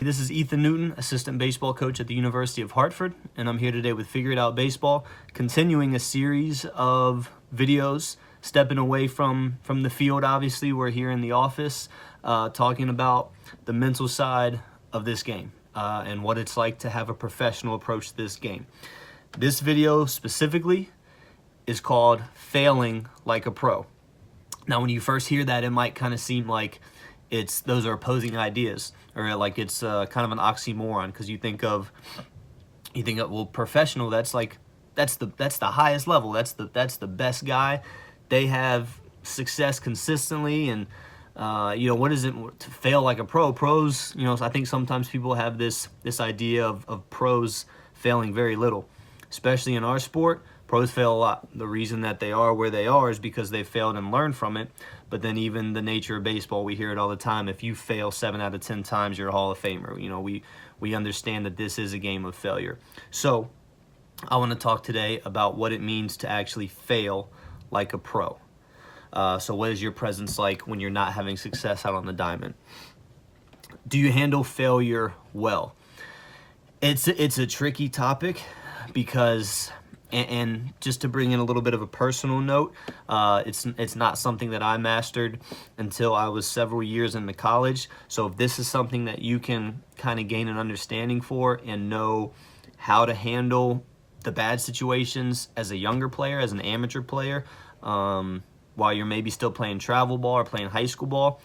This is Ethan Newton, assistant baseball coach at the University of Hartford, and I'm here today with Figure It Out Baseball, continuing a series of videos, stepping away from the field. Obviously, we're here in the office talking about the mental side of this game and what it's like to have a professional approach to this game. This video specifically is called Failing Like a Pro. Now, when you first hear that, it might kind of seem like those are opposing ideas, or like it's kind of an oxymoron, because you think of well, professional, that's the highest level, that's the best guy. They have success consistently, and what is it to fail like a pro? Pros, I think sometimes people have this idea of pros failing very little, especially in our sport. Pros fail a lot. The reason that they are where they are is because they failed and learned from it. But then even the nature of baseball, we hear it all the time. If you fail 7 out of 10 times, you're a Hall of Famer. We understand that this is a game of failure. So I want to talk today about what it means to actually fail like a pro. So what is your presence like when you're not having success out on the diamond? Do you handle failure well? It's a tricky topic because... And just to bring in a little bit of a personal note, it's not something that I mastered until I was several years into college. So if this is something that you can kind of gain an understanding for and know how to handle the bad situations as a younger player, as an amateur player, while you're maybe still playing travel ball or playing high school ball,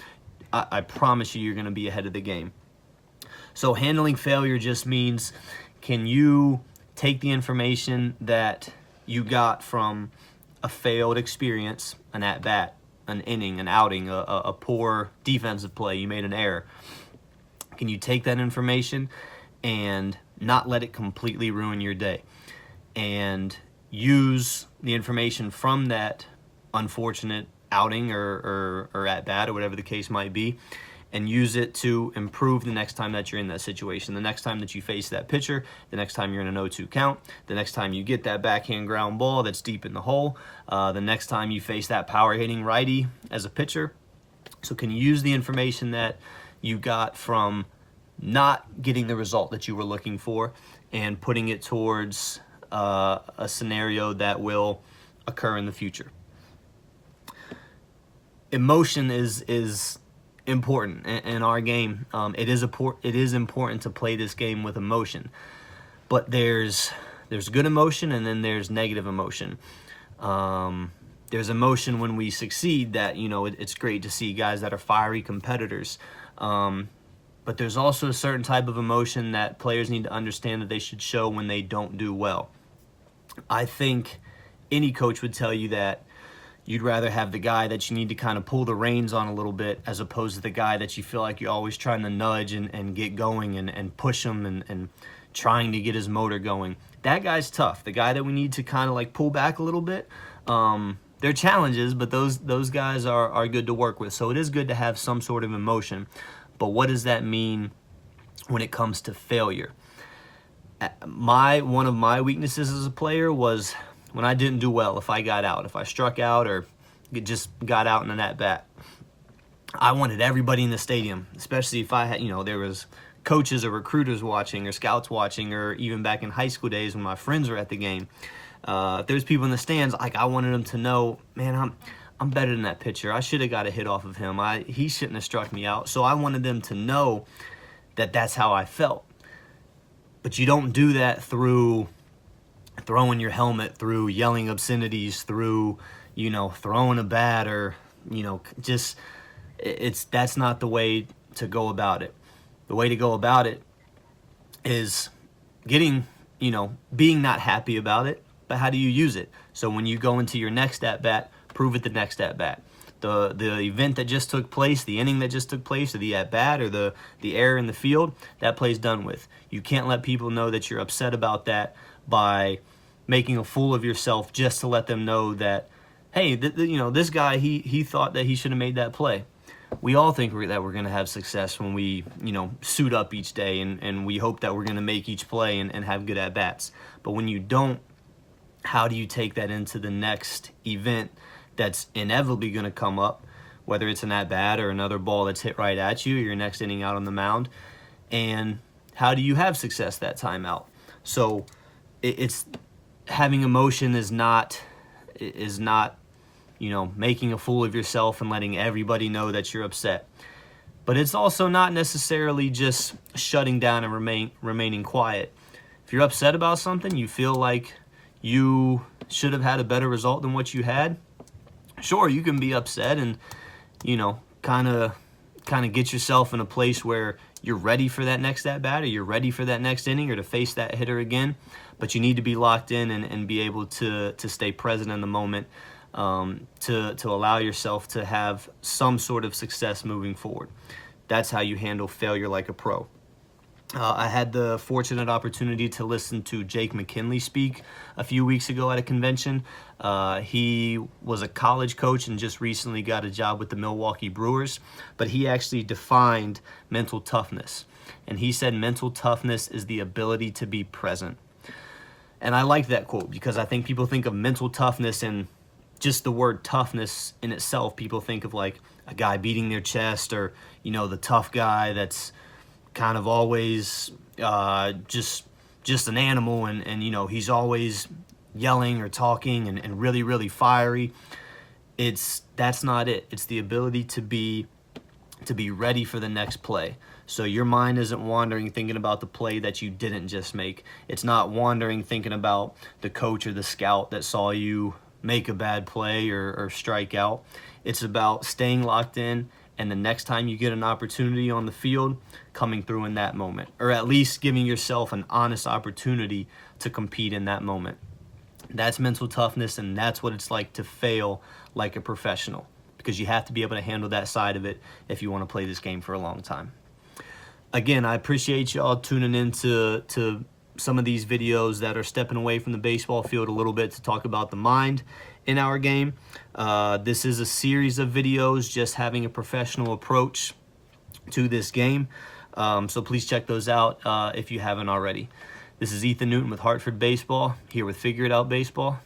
I promise you're going to be ahead of the game. So handling failure just means, can you take the information that you got from a failed experience, an at-bat, an inning, an outing, a poor defensive play, you made an error. Can you take that information and not let it completely ruin your day, and use the information from that unfortunate outing or at-bat or whatever the case might be, and use it to improve the next time that you're in that situation, the next time that you face that pitcher, the next time you're in an 0-2 count, the next time you get that backhand ground ball that's deep in the hole, the next time you face that power-hitting righty as a pitcher. So can you use the information that you got from not getting the result that you were looking for and putting it towards a scenario that will occur in the future? Emotion is important in our game. It is important to play this game with emotion, but there's good emotion and then there's negative emotion. There's emotion when we succeed, that it's great to see guys that are fiery competitors, but there's also a certain type of emotion that players need to understand that they should show when they don't do well. I think any coach would tell you that you'd rather have the guy that you need to kind of pull the reins on a little bit, as opposed to the guy that you feel like you're always trying to nudge and get going and push him and trying to get his motor going. That guy's tough. The guy that we need to kind of like pull back a little bit, they're challenges, but those guys are good to work with. So it is good to have some sort of emotion. But what does that mean when it comes to failure? One of my weaknesses as a player was when I didn't do well, if I got out, if I struck out or just got out in an at-bat. I wanted everybody in the stadium, especially if I had, there was coaches or recruiters watching or scouts watching, or even back in high school days when my friends were at the game. If there's people in the stands, I wanted them to know, man, I'm better than that pitcher. I should have got a hit off of him. He shouldn't have struck me out. So I wanted them to know that that's how I felt. But you don't do that through throwing your helmet, through yelling obscenities, through throwing a bat, or that's not the way to go about it. The way to go about it is being not happy about it, but how do you use it? So when you go into your next at bat, prove it the next at bat. The event that just took place, the inning that just took place, or the at bat, or the error in the field, that play's done with. You can't let people know that you're upset about that by making a fool of yourself just to let them know that, hey, this guy, he thought that he should have made that play. We all think that we're going to have success when we, suit up each day and we hope that we're going to make each play and have good at-bats. But when you don't, how do you take that into the next event that's inevitably going to come up, whether it's an at-bat or another ball that's hit right at you, or your next inning out on the mound? and how do you have success that time out? So it's having emotion is not making a fool of yourself and letting everybody know that you're upset. But it's also not necessarily just shutting down and remaining quiet. If you're upset about something, you feel like you should have had a better result than what you had, sure, you can be upset and, kind of get yourself in a place where you're ready for that next at bat, or you're ready for that next inning, or to face that hitter again. But you need to be locked in and be able to stay present in the moment, to allow yourself to have some sort of success moving forward. That's how you handle failure like a pro. I had the fortunate opportunity to listen to Jake McKinley speak a few weeks ago at a convention. He was a college coach and just recently got a job with the Milwaukee Brewers, but he actually defined mental toughness. And he said mental toughness is the ability to be present. And I like that quote because I think people think of mental toughness and just the word toughness in itself. People think of like a guy beating their chest, or, the tough guy that's kind of always just an animal, and he's always yelling or talking and really, really fiery. That's not it. It's the ability to be ready for the next play. So your mind isn't wandering thinking about the play that you didn't just make. It's not wandering thinking about the coach or the scout that saw you make a bad play or strike out. It's about staying locked in, and the next time you get an opportunity on the field, coming through in that moment, or at least giving yourself an honest opportunity to compete in that moment. That's mental toughness, and that's what it's like to fail like a professional, because you have to be able to handle that side of it if you want to play this game for a long time. Again, I appreciate y'all tuning in to some of these videos that are stepping away from the baseball field a little bit to talk about the mind in our game. This is a series of videos just having a professional approach to this game. So please check those out if you haven't already. This is Ethan Newton with Hartford Baseball, here with Figure It Out Baseball.